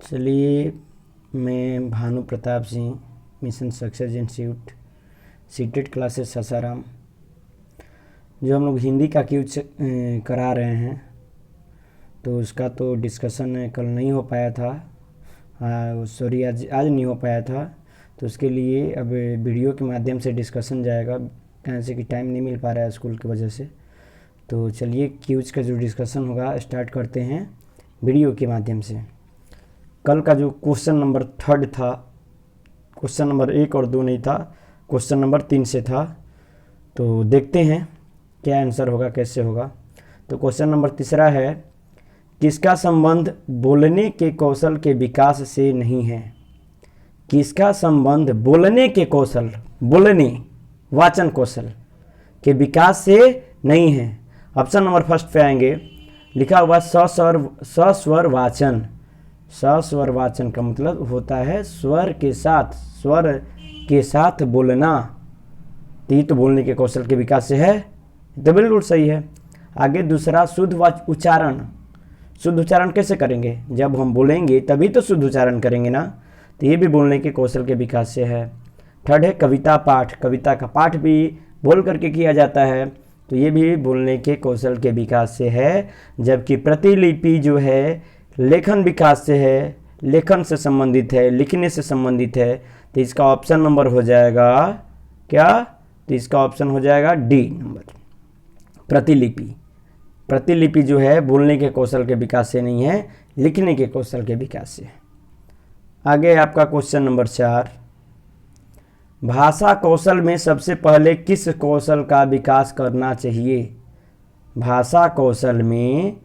चलिए, मैं Bhanu Pratap Singh, mission success institute, CTET classes Sasaram. जो हम लोग हिंदी का क्यूज करा रहे हैं, तो उसका तो डिस्कशन कल नहीं हो पाया था, सॉरी आज नहीं हो पाया था। तो उसके लिए अब वीडियो के माध्यम से डिस्कशन जाएगा, कहीं से कि टाइम नहीं मिल पा रहा है स्कूल की वजह से। तो चलिए, क्यूज का जो डिस्कशन होगा स्टार्ट करते हैं वीडियो के माध्यम से। कल का जो क्वेश्चन नंबर 3 था, क्वेश्चन नंबर 1 और 2 नहीं था, क्वेश्चन नंबर 3 से था। तो देखते हैं क्या आंसर होगा, कैसे होगा। तो क्वेश्चन नंबर 3 है, किसका संबंध बोलने के कौशल के विकास से नहीं है? किसका संबंध बोलने के कौशल, बोलने वाचन कौशल के विकास से नहीं है? ऑप्शन नंबर 1 पे आएंगे, लिखा हुआ सस्वर वाचन। सस्वर वाचन का मतलब होता है स्वर के साथ बोलना। तो ये तो बोलने के कौशल के विकास से है, तो बिल्कुल सही है। आगे दूसरा, शुद्ध उच्चारण। शुद्ध उच्चारण कैसे करेंगे? जब हम बोलेंगे तभी तो शुद्ध उच्चारण करेंगे ना, तो ये भी बोलने के कौशल के विकास से है। 3 है कविता पाठ। कविता का पाठ भी बोल करके किया जाता है, तो ये भी बोलने के कौशल के विकास से है। जबकि प्रतिलिपि जो है लेखन विकास से है, लेखन से संबंधित है, लिखने से संबंधित है। तो इसका ऑप्शन नंबर हो जाएगा क्या? तो इसका ऑप्शन हो जाएगा डी नंबर, प्रतिलिपि। प्रतिलिपि जो है बोलने के कौशल के विकास से नहीं है, लिखने के कौशल के विकास से। आगे आपका क्वेश्चन नंबर 4, भाषा कौशल में सबसे पहले किस कौशल का विकास करना चाहिए? भाषा कौशल में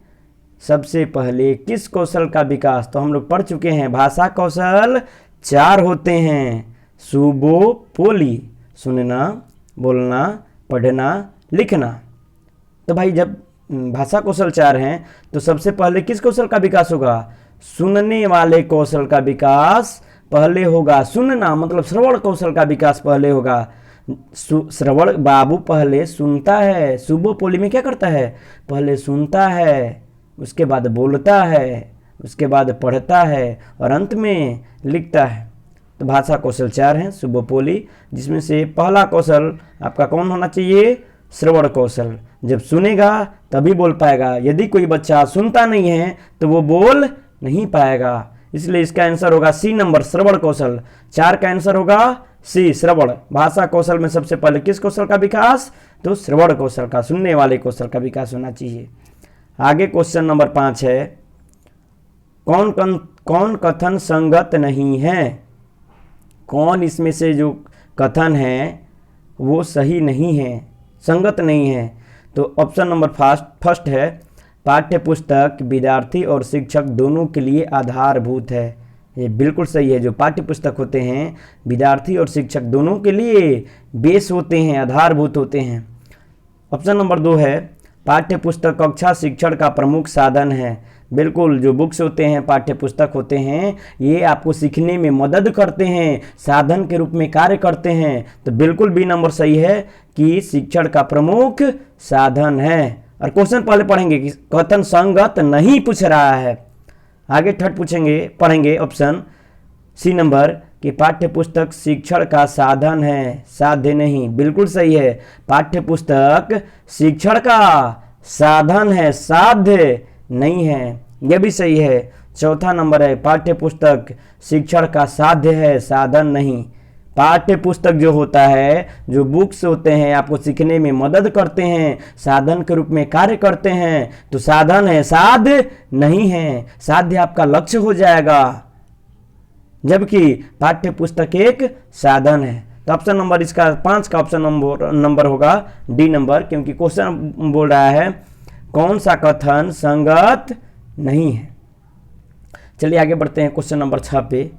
सबसे पहले किस कौशल का विकास? तो हम लोग पढ़ चुके हैं, भाषा कौशल 4 होते हैं। सुबो पोली, सुनना, बोलना, पढ़ना, लिखना। तो भाई जब भाषा कौशल 4 हैं, तो सबसे पहले किस कौशल का विकास होगा? सुनने वाले कौशल का विकास पहले होगा। सुनना मतलब श्रवण कौशल का विकास पहले होगा। श्रवण बाबू पहले सुनता है, सुबो पोली में क्या करता है? पहले सुनता है, उसके बाद बोलता है, उसके बाद पढ़ता है और अंत में लिखता है। तो भाषा कौशल 4 हैं सुबोपोली, जिसमें से पहला कौशल आपका कौन होना चाहिए? श्रवण कौशल। जब सुनेगा तभी बोल पाएगा। यदि कोई बच्चा सुनता नहीं है तो वो बोल नहीं पाएगा। इसलिए इसका आंसर होगा सी नंबर, श्रवण कौशल। 4 का आंसर होगा सी, श्रवण। भाषा कौशल में सबसे पहले किस कौशल का विकास? तो श्रवण कौशल का, सुनने वाले कौशल का विकास होना चाहिए। आगे क्वेश्चन नंबर 5 है, कौन कथन संगत नहीं है? कौन इसमें से जो कथन है वो सही नहीं है, संगत नहीं है? तो ऑप्शन नंबर 1 है, पाठ्य पुस्तक विद्यार्थी और शिक्षक दोनों के लिए आधारभूत है। ये बिल्कुल सही है। जो पाठ्य पुस्तक होते हैं विद्यार्थी और शिक्षक दोनों के लिए बेस होते हैं, आधारभूत होते हैं। ऑप्शन नंबर 2 है, पाठ्य पुस्तक कक्षा शिक्षण का प्रमुख साधन है। बिल्कुल, जो बुक्स होते हैं, पाठ्य पुस्तक होते हैं, ये आपको सीखने में मदद करते हैं, साधन के रूप में कार्य करते हैं। तो बिल्कुल बी नंबर सही है कि शिक्षण का प्रमुख साधन है। और क्वेश्चन पहले पढ़ेंगे कि कथन संगत नहीं पूछ रहा है। आगे 3 पढ़ेंगे ऑप्शन सी नंबर कि पाठ्य पुस्तक शिक्षण का साधन है, साध्य नहीं। बिल्कुल सही है, पाठ्य पुस्तक शिक्षण का साधन है, साध्य नहीं है। यह भी सही है। 4 नंबर है, पाठ्य पुस्तक शिक्षण का साध्य है, साधन नहीं। पाठ्य पुस्तक जो होता है, जो बुक्स होते हैं, आपको सीखने में मदद करते हैं, साधन के रूप में कार्य करते हैं, तो साधन है, साध्य नहीं है। साध्य आपका लक्ष्य हो जाएगा, जबकि पाठ्य पुस्तक एक साधन है। तो ऑप्शन नंबर इसका 5 का ऑप्शन नंबर होगा डी नंबर, क्योंकि क्वेश्चन बोल रहा है कौन सा कथन संगत नहीं है। चलिए आगे बढ़ते हैं क्वेश्चन नंबर 6 पे।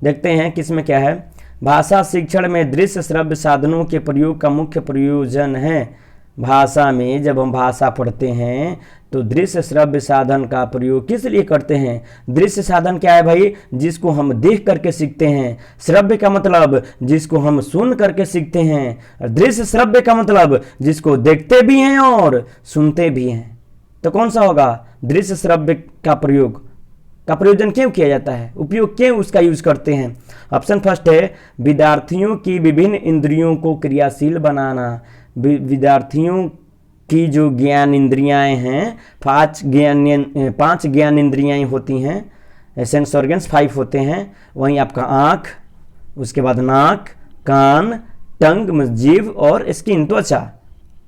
देखते हैं किसमें क्या है। भाषा शिक्षण में दृश्य श्रव्य साधनों के प्रयोग का मुख्य प्रयोजन है। भाषा में जब हम भाषा पढ़ते हैं तो दृश्य श्रव्य साधन का प्रयोग किस लिए करते हैं? दृश्य साधन क्या है भाई? जिसको हम देख करके सीखते हैं। श्रव्य का मतलब जिसको हम सुन करके सीखते हैं, और दृश्य श्रव्य का मतलब जिसको देखते भी हैं और सुनते भी हैं। तो कौन सा होगा? दृश्य श्रव्य का प्रयोग। का प्रयोजन क्यों किया जाता है, उपयोग क्यों उसका यूज करते हैं। ऑप्शन फर्स्ट है विद्यार्थियों की विभिन्न इंद्रियों को क्रियाशील बनाना। विद्यार्थियों की जो ज्ञान इंद्रियाएं हैं, पांच ज्ञान इंद्रियाएं होती हैं, सेंस ऑर्गन्स 5 होते हैं। वहीं आपका आँख, उसके बाद नाक, कान, टंग, जीभ और स्किन, त्वचा।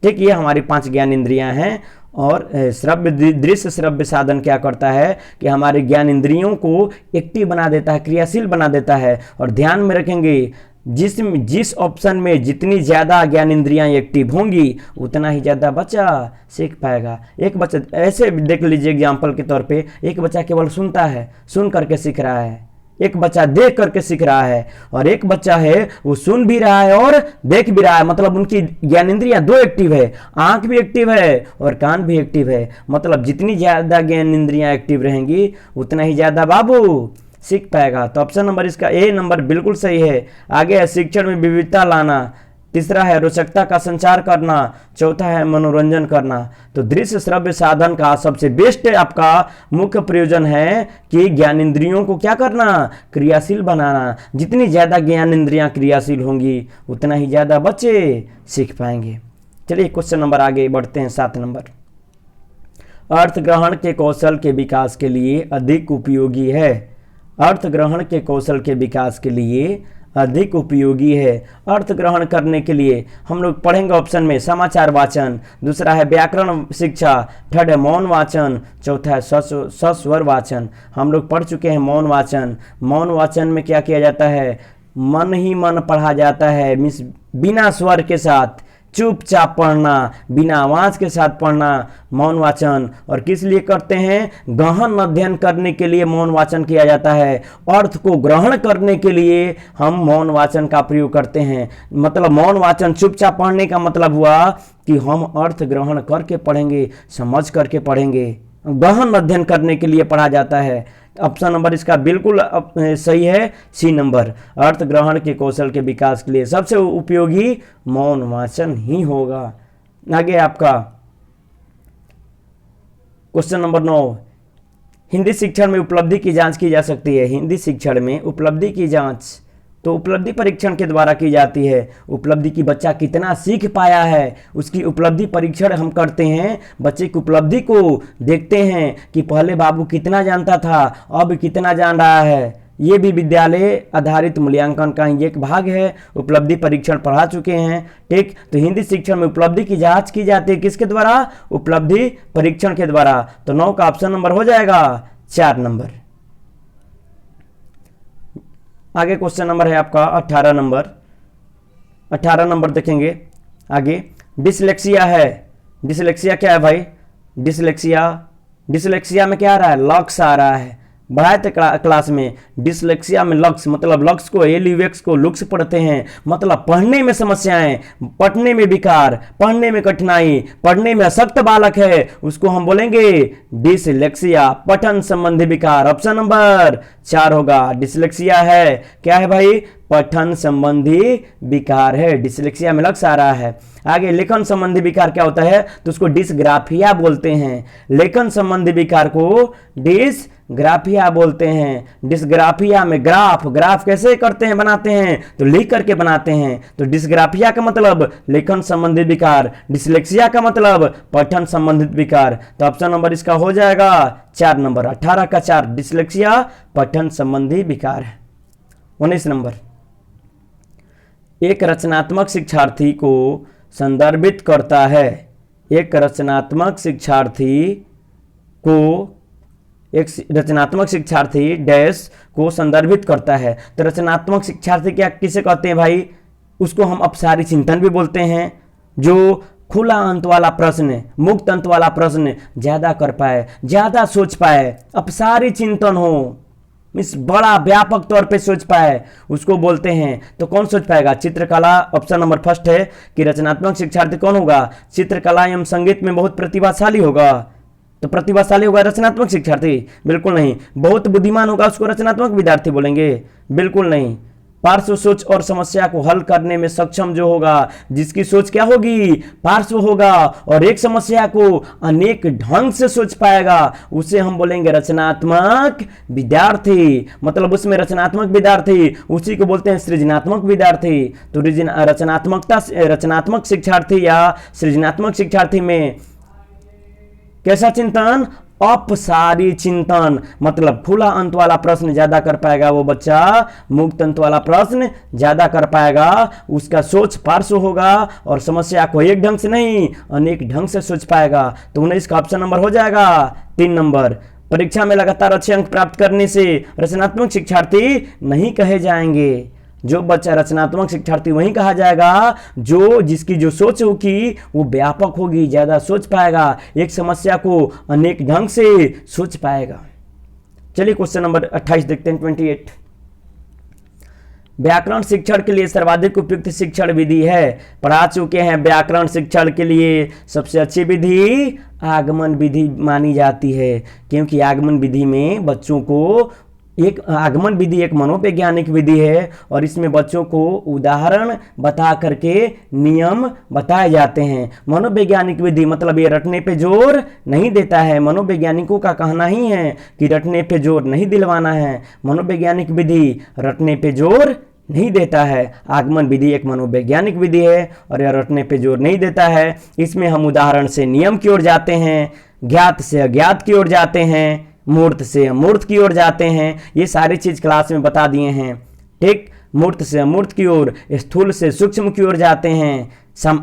ठीक, ये हमारी 5 ज्ञान इंद्रियां हैं। और श्रव्य दृश्य श्रव्य साधन क्या करता है कि हमारे ज्ञान इंद्रियों को एक्टिव बना देता है, क्रियाशील बना देता है। और ध्यान में रखेंगे जिस ऑप्शन में जितनी ज़्यादा ज्ञान इंद्रियां एक्टिव होंगी उतना ही ज़्यादा बच्चा सीख पाएगा। एक बच्चा ऐसे देख लीजिए एग्जाम्पल के तौर पे, एक बच्चा केवल सुनता है, सुन करके सीख रहा है, एक बच्चा देख करके सीख रहा है, और एक बच्चा है वो सुन भी रहा है और देख भी रहा है। मतलब उनकी ज्ञान इंद्रियां 2 एक्टिव है, आंख भी एक्टिव है और कान भी एक्टिव है। मतलब जितनी ज़्यादा ज्ञान इंद्रियां एक्टिव रहेंगी उतना ही ज़्यादा बाबू सीख पाएगा। तो ऑप्शन नंबर इसका ए नंबर बिल्कुल सही है। आगे है शिक्षण में विविधता लाना, तीसरा है रोचकता का संचार करना, चौथा है मनोरंजन करना। तो दृश्य श्रव्य साधन का सबसे बेस्ट आपका मुख्य प्रयोजन है कि ज्ञान इंद्रियों को क्या करना, क्रियाशील बनाना। जितनी ज़्यादा ज्ञान इंद्रियां क्रियाशील होंगी उतना ही ज़्यादा बच्चे सीख पाएंगे। चलिए क्वेश्चन नंबर आगे बढ़ते हैं, 7 नंबर। अर्थ ग्रहण के कौशल के विकास के लिए अधिक उपयोगी है। अर्थ ग्रहण के कौशल के विकास के लिए अधिक उपयोगी है। अर्थ ग्रहण करने के लिए हम लोग पढ़ेंगे ऑप्शन में समाचार वाचन, दूसरा है व्याकरण शिक्षा, थर्ड है मौन वाचन, चौथा है सस्वर वाचन। हम लोग पढ़ चुके हैं मौन वाचन। मौन वाचन में क्या किया जाता है, मन ही मन पढ़ा जाता है, मीन्स बिना स्वर के साथ चुपचाप पढ़ना, बिना आवाज के साथ पढ़ना मौन वाचन। और किस लिए करते हैं, गहन अध्ययन करने के लिए मौन वाचन किया जाता है। अर्थ को ग्रहण करने के लिए हम मौन वाचन का प्रयोग करते हैं। मतलब मौन वाचन चुपचाप पढ़ने का मतलब हुआ कि हम अर्थ ग्रहण करके पढ़ेंगे, समझ करके पढ़ेंगे। गहन अध्ययन करने के लिए पढ़ा जाता है। ऑप्शन नंबर इसका बिल्कुल सही है, सी नंबर। अर्थ ग्रहण के कौशल के विकास के लिए सबसे उपयोगी मौन वाचन ही होगा। आगे आपका क्वेश्चन नंबर 9, हिंदी शिक्षण में उपलब्धि की जांच की जा सकती है। हिंदी शिक्षण में उपलब्धि की जांच तो उपलब्धि परीक्षण के द्वारा की जाती है। उपलब्धि की बच्चा कितना सीख पाया है उसकी उपलब्धि परीक्षण हम करते हैं। बच्चे की उपलब्धि को देखते हैं कि पहले बाबू कितना जानता था, अब कितना जान रहा है। ये भी विद्यालय आधारित मूल्यांकन का ही एक भाग है। उपलब्धि परीक्षण पढ़ा चुके हैं। ठीक, तो हिंदी शिक्षण में उपलब्धि की जांच की जाती है किसके द्वारा, उपलब्धि परीक्षण के द्वारा। तो 9 का ऑप्शन नंबर हो जाएगा 4 नंबर। आगे क्वेश्चन नंबर है आपका 18 नंबर। 18 नंबर देखेंगे आगे, डिसलेक्सिया है। डिसलेक्सिया क्या है भाई, डिसलेक्सिया में क्या आ रहा है, लक्स आ रहा है। बढ़ाए थे क्लास में, डिसलेक्सिया में लक्स मतलब लक्स को एलिवेक्स को लुक्स पढ़ते हैं। मतलब पढ़ने में समस्याएं, पढ़ने में विकार, पढ़ने में कठिनाई, पढ़ने में अशक्त बालक है, उसको हम बोलेंगे डिसलेक्सिया, पठन संबंधी विकार। ऑप्शन नंबर 4 होगा। डिसलेक्सिया है क्या है भाई, पठन संबंधी विकार है। डिसलेक्सिया में लक्स आ रहा है। आगे लेखन संबंधी विकार क्या होता है, तो उसको डिसग्राफिया बोलते हैं। लेखन संबंधी विकार को डिसग्राफिया बोलते हैं। डिसग्राफिया में ग्राफ कैसे करते हैं, बनाते हैं, तो लिख करके बनाते हैं। तो डिसग्राफिया का मतलब लेखन संबंधित विकार, डिसलेक्सिया का मतलब पठन संबंधित विकार। तो ऑप्शन नंबर इसका हो जाएगा 4 नंबर। 18 का 4 डिसलेक्सिया पठन संबंधी विकार है। 19 नंबर, एक रचनात्मक शिक्षार्थी को संदर्भित करता है। एक रचनात्मक शिक्षार्थी डैश को संदर्भित करता है। तो रचनात्मक शिक्षार्थी क्या किसे कहते हैं भाई, उसको हम अपसारी चिंतन भी बोलते हैं। जो खुला अंत वाला प्रश्न, मुक्त अंत वाला प्रश्न ज्यादा कर पाए, ज्यादा सोच पाए, अपसारी चिंतन हो, इस बड़ा व्यापक तौर पे सोच पाए, उसको बोलते हैं। तो कौन सोच पाएगा, चित्रकला। ऑप्शन नंबर फर्स्ट है कि रचनात्मक शिक्षार्थी कौन होगा, चित्रकला एवं संगीत में बहुत प्रतिभाशाली होगा। तो प्रतिभाशाली होगा रचनात्मक शिक्षार्थी, बिल्कुल नहीं। बहुत बुद्धिमान होगा उसको रचनात्मक विद्यार्थी बोलेंगे, बिल्कुल नहीं। पार्श्व सोच और समस्या को हल करने में सक्षम जो होगा, जिसकी सोच क्या होगी, पार्श्व होगा, और एक समस्या को अनेक ढंग से सोच पाएगा, उसे हम बोलेंगे रचनात्मक विद्यार्थी। मतलब उसमें रचनात्मक विद्यार्थी, उसी को बोलते हैं सृजनात्मक विद्यार्थी। तो रचनात्मक शिक्षार्थी या सृजनात्मक शिक्षार्थी में कैसा चिंतन, अपसारी चिंतन, मतलब खुला अंत वाला प्रश्न ज्यादा कर पाएगा वो बच्चा, मुक्त अंत वाला प्रश्न ज्यादा कर पाएगा, उसका सोच पार्श्व होगा और समस्या को एक ढंग से नहीं अनेक ढंग से सोच पाएगा। तो 19 का ऑप्शन नंबर हो जाएगा 3 नंबर। परीक्षा में लगातार अच्छे अंक प्राप्त करने से रचनात्मक शिक्षार्थी नहीं कहे जाएंगे। जो बच्चा रचनात्मक शिक्षार्थी वही कहा जाएगा जो जिसकी जो सोच होगी वो व्यापक होगी, ज्यादा सोच पाएगा, एक समस्या को अनेक ढंग से सोच पाएगा। चलिए क्वेश्चन नंबर 28 देखते हैं, 28। व्याकरण शिक्षण के लिए सर्वाधिक उपयुक्त शिक्षण विधि है। पढ़ा चुके हैं व्याकरण शिक्षण के लिए सबसे अच्छी विधि आगमन विधि मानी जाती है, क्योंकि आगमन विधि में बच्चों को आगमन विधि एक मनोवैज्ञानिक विधि है और इसमें बच्चों को उदाहरण बता करके नियम बताए जाते हैं। मनोवैज्ञानिक विधि मतलब ये रटने पे जोर नहीं देता है, मनोवैज्ञानिकों का कहना ही है कि रटने पे जोर नहीं दिलवाना है। मनोवैज्ञानिक विधि रटने पे जोर नहीं देता है। आगमन विधि एक मनोवैज्ञानिक विधि है और यह रटने पे जोर नहीं देता है। इसमें हम उदाहरण से नियम की ओर जाते हैं, ज्ञात से अज्ञात की ओर जाते हैं, मूर्त से अमूर्त की ओर जाते हैं। ये सारी चीज क्लास में बता दिए हैं, ठीक। मूर्त से अमूर्त की ओर, स्थूल से सूक्ष्म की ओर जाते हैं,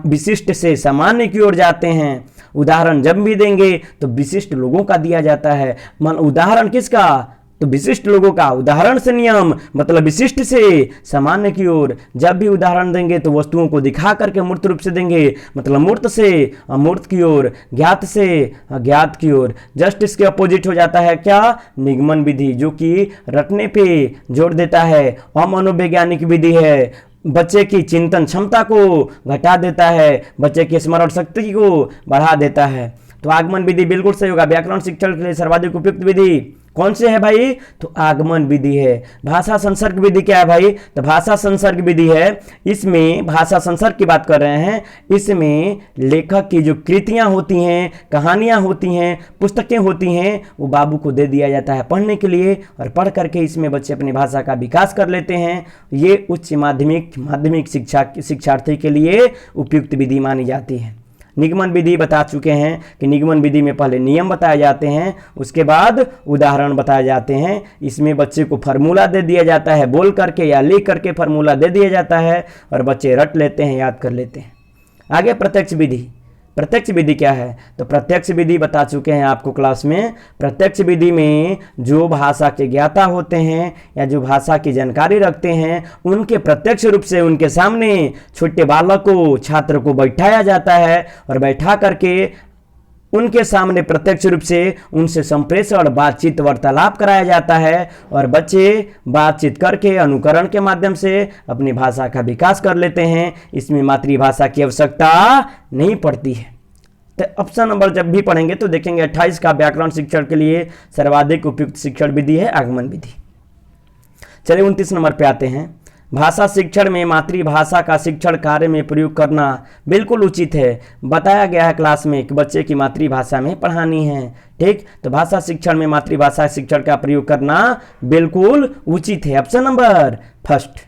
विशिष्ट से सामान्य की ओर जाते हैं। उदाहरण जब भी देंगे तो विशिष्ट लोगों का दिया जाता है। उदाहरण किसका, तो विशिष्ट लोगों का। उदाहरण से नियम मतलब विशिष्ट से सामान्य की ओर। जब भी उदाहरण देंगे तो वस्तुओं को दिखा करके मूर्त रूप से देंगे, मतलब मूर्त से अमूर्त की ओर, ज्ञात से अज्ञात की ओर। जस्ट इसके अपोजिट हो जाता है क्या, निगमन विधि, जो कि रटने पे जोर देता है। अमनोवैज्ञानिक विधि है, बच्चे की चिंतन क्षमता को घटा देता है, बच्चे की स्मरण शक्ति को बढ़ा देता है। तो आगमन विधि बिल्कुल सही होगा। व्याकरण शिक्षण के लिए सर्वाधिक उपयुक्त विधि कौन से है भाई, तो आगमन विधि है। भाषा संसर्ग विधि क्या है भाई, तो भाषा संसर्ग विधि है। इसमें भाषा संसर्ग की बात कर रहे हैं, इसमें लेखक की जो कृतियां होती हैं, कहानियां होती हैं, पुस्तकें होती हैं, वो बाबू को दे दिया जाता है पढ़ने के लिए, और पढ़ करके इसमें बच्चे अपनी भाषा का विकास कर लेते हैं। ये उच्च माध्यमिक शिक्षार्थी के लिए उपयुक्त विधि मानी जाती है। निगमन विधि बता चुके हैं कि निगमन विधि में पहले नियम बताए जाते हैं, उसके बाद उदाहरण बताए जाते हैं। इसमें बच्चे को फार्मूला दे दिया जाता है, बोल करके या लिख करके फार्मूला दे दिया जाता है और बच्चे रट लेते हैं, याद कर लेते हैं। आगे प्रत्यक्ष विधि। प्रत्यक्ष विधि क्या है, तो प्रत्यक्ष विधि बता चुके हैं आपको क्लास में। प्रत्यक्ष विधि में जो भाषा के ज्ञाता होते हैं या जो भाषा की जानकारी रखते हैं, उनके प्रत्यक्ष रूप से उनके सामने छोटे बालक को, छात्र को बैठाया जाता है और बैठा करके उनके सामने प्रत्यक्ष रूप से उनसे संप्रेषण, बातचीत, वार्तालाप कराया जाता है और बच्चे बातचीत करके अनुकरण के माध्यम से अपनी भाषा का विकास कर लेते हैं। इसमें मातृभाषा की आवश्यकता नहीं पड़ती है। तो ऑप्शन नंबर जब भी पढ़ेंगे तो देखेंगे 28 का व्याकरण शिक्षण के लिए सर्वाधिक उपयुक्त शिक्षण विधि है आगमन विधि। चलिए 29 नंबर पे आते हैं। भाषा शिक्षण में मातृभाषा का शिक्षण कार्य में प्रयोग करना बिल्कुल उचित है। बताया गया है क्लास में कि बच्चे की मातृभाषा में पढ़ानी है, ठीक। तो भाषा शिक्षण में मातृभाषा शिक्षण का प्रयोग करना बिल्कुल उचित है। Option number first.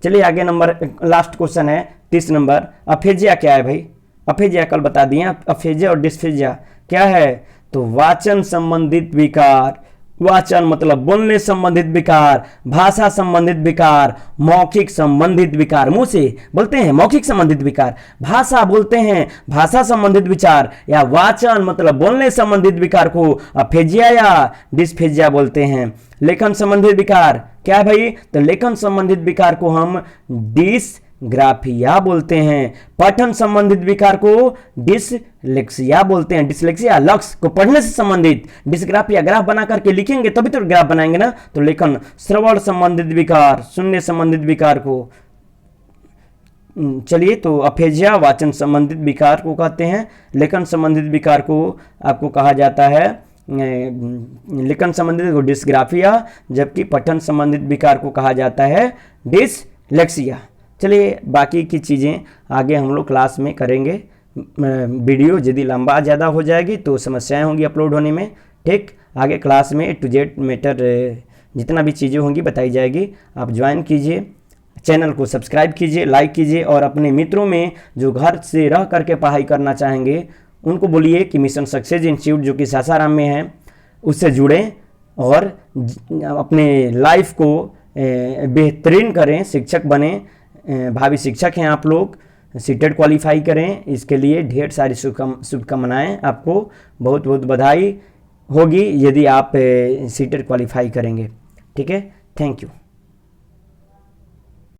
चलिए आगे नंबर लास्ट क्वेश्चन है 30 नंबर। अफेजिया क्या है भाई, अफेजिया कल बता दिए। अफेजिया और डिस्फेजिया क्या है, तो वाचन संबंधित विकार। वाचन मतलब बोलने संबंधित विकार, भाषा संबंधित विकार, मौखिक संबंधित विकार, मुंह से बोलते हैं मौखिक संबंधित विकार, भाषा बोलते हैं भाषा संबंधित विचार, या वाचन मतलब बोलने संबंधित विकार को अफेजिया या डिस्फेजिया बोलते हैं। लेखन संबंधित विकार क्या है भाई, तो लेखन संबंधित विकार को हम डिसग्राफिया बोलते हैं। पठन संबंधित विकार को डिसलेक्सिया बोलते हैं। डिसलेक्सिया लक्ष्य को पढ़ने से संबंधित, डिसग्राफिया ग्राफ बना करके लिखेंगे तभी तो ग्राफ बनाएंगे ना। तो लेखन श्रवण संबंधित विकार, सुनने संबंधित विकार को, चलिए तो अफेजिया वाचन संबंधित विकार को कहते हैं। लेखन संबंधित विकार को आपको कहा जाता है लिखन संबंधित को डिस्ग्राफिया, जबकि पठन संबंधित विकार को कहा जाता है डिसलेक्सिया। चलिए बाकी की चीज़ें आगे हम लोग क्लास में करेंगे। वीडियो यदि लंबा ज़्यादा हो जाएगी तो समस्याएं होंगी अपलोड होने में। ठीक, आगे क्लास में टू जेड मैटर जितना भी चीज़ें होंगी बताई जाएगी। आप ज्वाइन कीजिए, चैनल को सब्सक्राइब कीजिए, लाइक कीजिए और अपने मित्रों में जो घर से रह करके पढ़ाई करना चाहेंगे उनको बोलिए कि मिशन सक्सेस इंस्टीट्यूट जो कि सासाराम में है उससे जुड़ें और अपने लाइफ को बेहतरीन करें, शिक्षक बने। भावी शिक्षक हैं आप लोग, सीटेट क्वालिफाई करें। इसके लिए ढेर सारी शुभकामनाएं, आपको बहुत बहुत बधाई होगी यदि आप सीटेट क्वालिफाई करेंगे। ठीक है, थैंक यू।